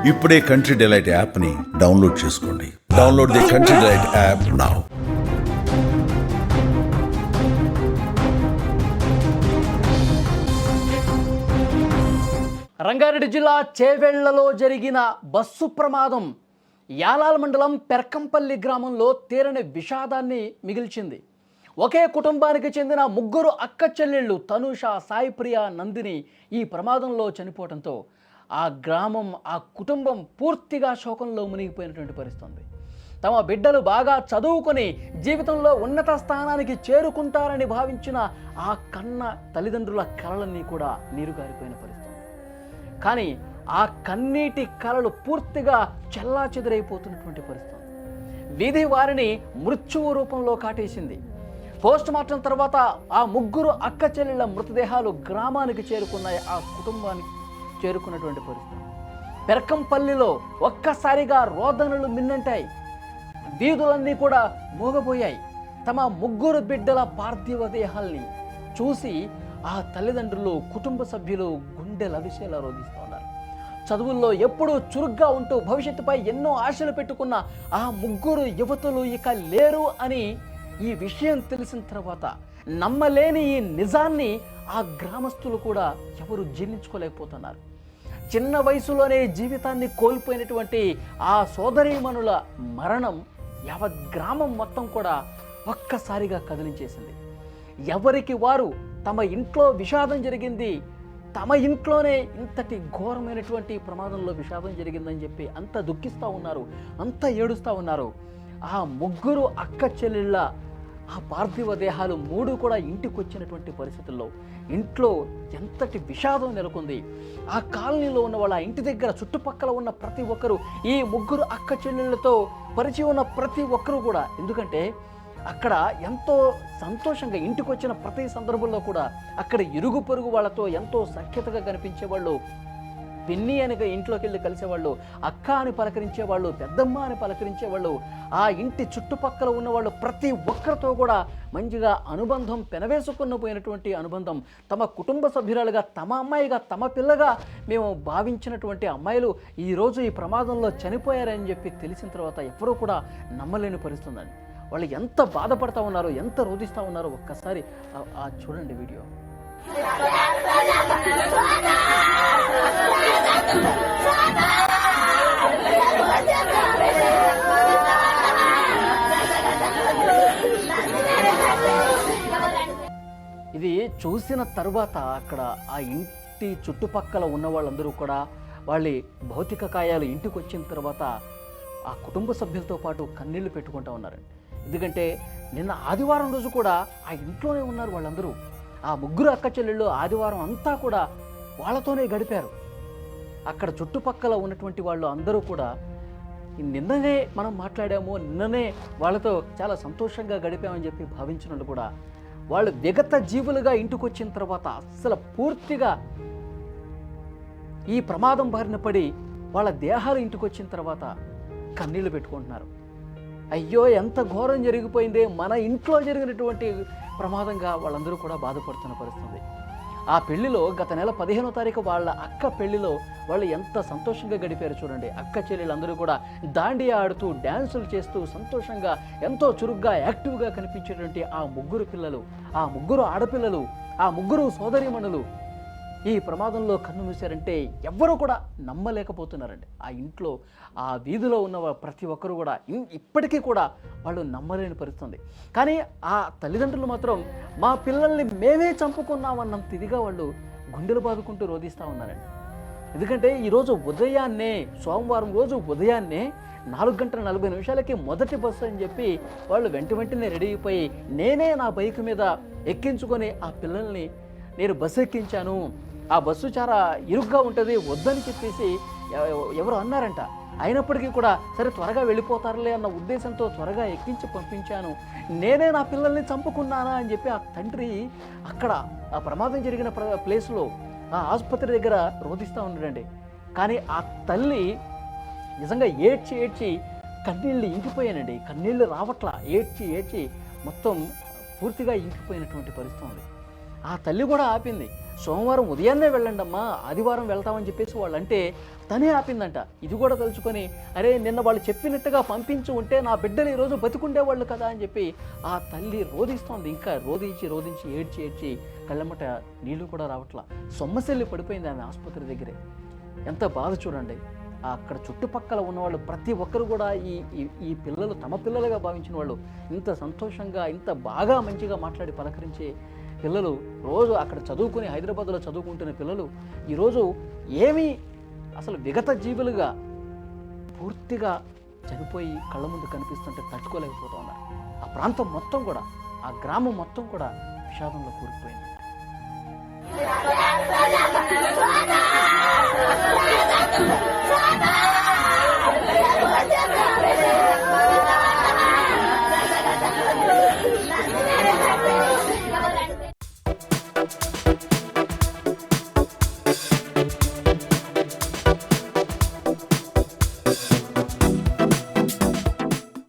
ఇప్పుడే country delight యాప్ని download చేసుకోండి. Download the country delight app now. Rangareddy జిల్లా చేవెళ్లలో జరిగిన బస్సు ప్రమాదం యాలాల్ మండలం పెర్కంపల్లి గ్రామంలో తీరని విషాదాన్ని మిగిల్చింది. ఒకే కుటుంబానికి చెందిన ముగ్గురు అక్క చెల్లెళ్ళు తనుష, సాయిప్రియ, నందిని ఈ ప్రమాదంలో చనిపోవడంతో ఆ గ్రామం, ఆ కుటుంబం పూర్తిగా శోకంలో మునిగిపోయినటువంటి పరిస్థితి. తమ బిడ్డలు బాగా చదువుకొని జీవితంలో ఉన్నత స్థానానికి చేరుకుంటారని భావించిన ఆ కన్న తల్లిదండ్రుల కలలన్నీ కూడా నీరుగారిపోయిన పరిస్థితి. కానీ ఆ కన్నీటి కలలు పూర్తిగా చెల్లాచెదురైపోతున్నటువంటి పరిస్థితి. వీధి వారిని మృత్యువు రూపంలో కాటేసింది. పోస్ట్ మార్టం తర్వాత ఆ ముగ్గురు అక్క చెల్లెళ్ళ మృతదేహాలు గ్రామానికి చేరుకున్నాయి. ఆ కుటుంబానికి చేరుకున్నటువంటి పరిస్థితి. పెరకంపల్లిలో ఒక్కసారిగా రోదనలు మిన్నంటాయి. వీధులన్నీ కూడా మోగపోయాయి. తమ ముగ్గురు బిడ్డల పార్థివ దేహాల్ని చూసి ఆ తల్లిదండ్రులు, కుటుంబ సభ్యులు గుండెల విషయాలు రోధిస్తూ ఉన్నారు. చదువుల్లో ఎప్పుడూ చురుగ్గా ఉంటూ భవిష్యత్తుపై ఎన్నో ఆశలు పెట్టుకున్న ఆ ముగ్గురు యువతులు ఇక లేరు అని ఈ విషయం తెలిసిన తర్వాత నమ్మలేని ఈ నిజాన్ని ఆ గ్రామస్తులు కూడా ఎవరు జీర్ణించుకోలేకపోతున్నారు. చిన్న వయసులోనే జీవితాన్ని కోల్పోయినటువంటి ఆ సోదరీమణుల మరణం యావత్ గ్రామం మొత్తం కూడా ఒక్కసారిగా కదిలించేసింది. ఎవరికి వారు తమ ఇంట్లో విషాదం జరిగింది, తమ ఇంట్లోనే ఇంతటి ఘోరమైనటువంటి ప్రమాదంలో విషాదం జరిగిందని చెప్పి అంత దుఃఖిస్తూ ఉన్నారు, అంత ఏడుస్తూ ఉన్నారు. ఆ ముగ్గురు అక్క చెల్లెళ్ళ ఆ పార్థివ దేహాలు మూడు కూడా ఇంటికి వచ్చినటువంటి పరిస్థితుల్లో ఇంట్లో ఎంతటి విషాదం నెలకొంది. ఆ కాలనీలో ఉన్న వాళ్ళ ఇంటి దగ్గర చుట్టుపక్కల ఉన్న ప్రతి ఒక్కరూ, ఈ ముగ్గురు అక్క చెల్లెళ్ళతో పరిచయం ఉన్న ప్రతి ఒక్కరూ కూడా, ఎందుకంటే అక్కడ ఎంతో సంతోషంగా ఇంటికి వచ్చిన ప్రతి సందర్భంలో కూడా అక్కడ ఇరుగు పొరుగు వాళ్ళతో ఎంతో సఖ్యతగా కనిపించేవాళ్ళు. పిన్ని అని ఇంట్లోకి వెళ్ళి కలిసేవాళ్ళు, అక్క అని పలకరించేవాళ్ళు, పెద్దమ్మ అని పలకరించేవాళ్ళు. ఆ ఇంటి చుట్టుపక్కల ఉన్నవాళ్ళు ప్రతి ఒక్కరితో కూడా మంచిగా అనుబంధం పెనవేసుకున్న పోయినటువంటి అనుబంధం. తమ కుటుంబ సభ్యురాలుగా, తమ అమ్మాయిగా, తమ పిల్లగా మేము భావించినటువంటి అమ్మాయిలు ఈరోజు ఈ ప్రమాదంలో చనిపోయారని చెప్పి తెలిసిన తర్వాత ఎవరూ కూడా నమ్మలేని పరిస్థితి. వాళ్ళు ఎంత బాధపడతా ఉన్నారో, ఎంత రోధిస్తూ ఉన్నారో ఒక్కసారి చూడండి వీడియో. ఇది చూసిన తర్వాత అక్కడ ఆ ఇంటి చుట్టుపక్కల ఉన్న వాళ్ళందరూ కూడా వాళ్ళ భౌతిక కాయాలు ఇంటికి వచ్చిన తర్వాత ఆ కుటుంబ సభ్యులతో పాటు కన్నీళ్లు పెట్టుకుంటూ ఉన్నారండి. ఎందుకంటే నిన్న ఆదివారం రోజు కూడా ఆ ఇంట్లోనే ఉన్నారు వాళ్ళందరూ. ఆ ముగ్గురు అక్క చెల్లెళ్ళు ఆదివారం అంతా కూడా వాళ్ళతోనే గడిపారు. అక్కడ చుట్టుపక్కల ఉన్నటువంటి వాళ్ళు అందరూ కూడా నిన్ననే మనం మాట్లాడాము, నిన్ననే వాళ్ళతో చాలా సంతోషంగా గడిపామని చెప్పి భావించిన వాళ్ళు కూడా వాళ్ళు విగత జీవులుగా ఇంటికి వచ్చిన తర్వాత అస్సలు పూర్తిగా ఈ ప్రమాదం బారిన పడి వాళ్ళ దేహాలు ఇంటికి వచ్చిన తర్వాత కన్నీళ్లు పెట్టుకుంటున్నారు. అయ్యో ఎంత ఘోరం జరిగిపోయిందే, మన ఇంట్లో జరిగినటువంటి ప్రమాదంగా వాళ్ళందరూ కూడా బాధపడుతున్న పరిస్థితి. ఆ పెళ్లిలో గత నెల 15వ తారీఖు వాళ్ళ అక్క పెళ్లిలో వాళ్ళు ఎంత సంతోషంగా గడిపారు చూడండి. అక్క చెల్లెళ్ళందరూ కూడా దాండియా ఆడుతూ, డ్యాన్సులు చేస్తూ సంతోషంగా ఎంతో చురుగ్గా యాక్టివ్గా కనిపించేటువంటి ఆ ముగ్గురు పిల్లలు, ఆ ముగ్గురు ఆడపిల్లలు, ఆ ముగ్గురు సోదరీమణులు ఈ ప్రమాదంలో కన్ను మూశారంటే ఎవ్వరూ కూడా నమ్మలేకపోతున్నారండి. ఆ ఇంట్లో, ఆ వీధిలో ఉన్న ప్రతి ఒక్కరు కూడా ఇప్పటికీ కూడా వాళ్ళు నమ్మలేని పరిస్థితి. కానీ ఆ తల్లిదండ్రులు మాత్రం మా పిల్లల్ని మేమే చంపుకున్నామన్నంత ఇదిగా వాళ్ళు గుండెలు బాదుకుంటూ రోధిస్తూ ఉన్నారండి. ఎందుకంటే ఈరోజు ఉదయాన్నే, సోమవారం రోజు ఉదయాన్నే 4:40 మొదటి బస్సు అని చెప్పి వాళ్ళు వెంటనే రెడీ అయిపోయి నేనే నా బైక్ మీద ఎక్కించుకొని ఆ పిల్లల్ని నేను బస్సు ఎక్కించాను. ఆ బస్సు చాలా ఇరుగ్గా ఉంటుంది వద్దని చెప్పేసి ఎవరు అన్నారంట. అయినప్పటికీ కూడా సరే త్వరగా వెళ్ళిపోతారులే అన్న ఉద్దేశంతో త్వరగా ఎక్కించి పంపించాను, నేనే నా పిల్లల్ని చంపుకున్నానా అని చెప్పి ఆ తండ్రి అక్కడ ఆ ప్రమాదం జరిగిన ప్లేస్లో ఆ ఆసుపత్రి దగ్గర రోధిస్తూ ఉన్నాడండి. కానీ ఆ తల్లి నిజంగా ఏడ్చి కన్నీళ్ళు ఇంకిపోయానండి. కన్నీళ్ళు రావట్లా, ఏడ్చి మొత్తం పూర్తిగా ఇంకిపోయినటువంటి పరిస్థితి ఉంది. ఆ తల్లి కూడా ఆపింది. సోమవారం ఉదయాన్నే వెళ్ళండి అమ్మా, ఆదివారం వెళ్తామని చెప్పేసి వాళ్ళు అంటే తనే ఆపిందంట. ఇది కూడా తలుచుకొని అరే నిన్న వాళ్ళు చెప్పినట్టుగా పంపించి ఉంటే నా బిడ్డలు ఈరోజు బతికుండేవాళ్ళు కదా అని చెప్పి ఆ తల్లి రోధిస్తోంది. ఇంకా రోధించి ఏడ్చి కళ్ళమ్మట నీళ్లు కూడా రావట్లా. సొమ్మసిల్లి పడిపోయింది ఆమె ఆసుపత్రి దగ్గరే. ఎంత బాధ చూడండి. అక్కడ చుట్టుపక్కల ఉన్నవాళ్ళు ప్రతి ఒక్కరు కూడా ఈ పిల్లలు తమ పిల్లలుగా భావించిన వాళ్ళు ఇంత సంతోషంగా ఇంత బాగా మంచిగా మాట్లాడి పలకరించే పిల్లలు, రోజు అక్కడ చదువుకుని హైదరాబాద్లో చదువుకుంటున్న పిల్లలు ఈరోజు ఏమీ అసలు విగత జీవులుగా పూర్తిగా చనిపోయి కళ్ళ ముందు కనిపిస్తుంటే తట్టుకోలేకపోతూ ఉన్నారు. ఆ ప్రాంతం మొత్తం కూడా, ఆ గ్రామం మొత్తం కూడా విషాదంలో కూరుకుపోయింది.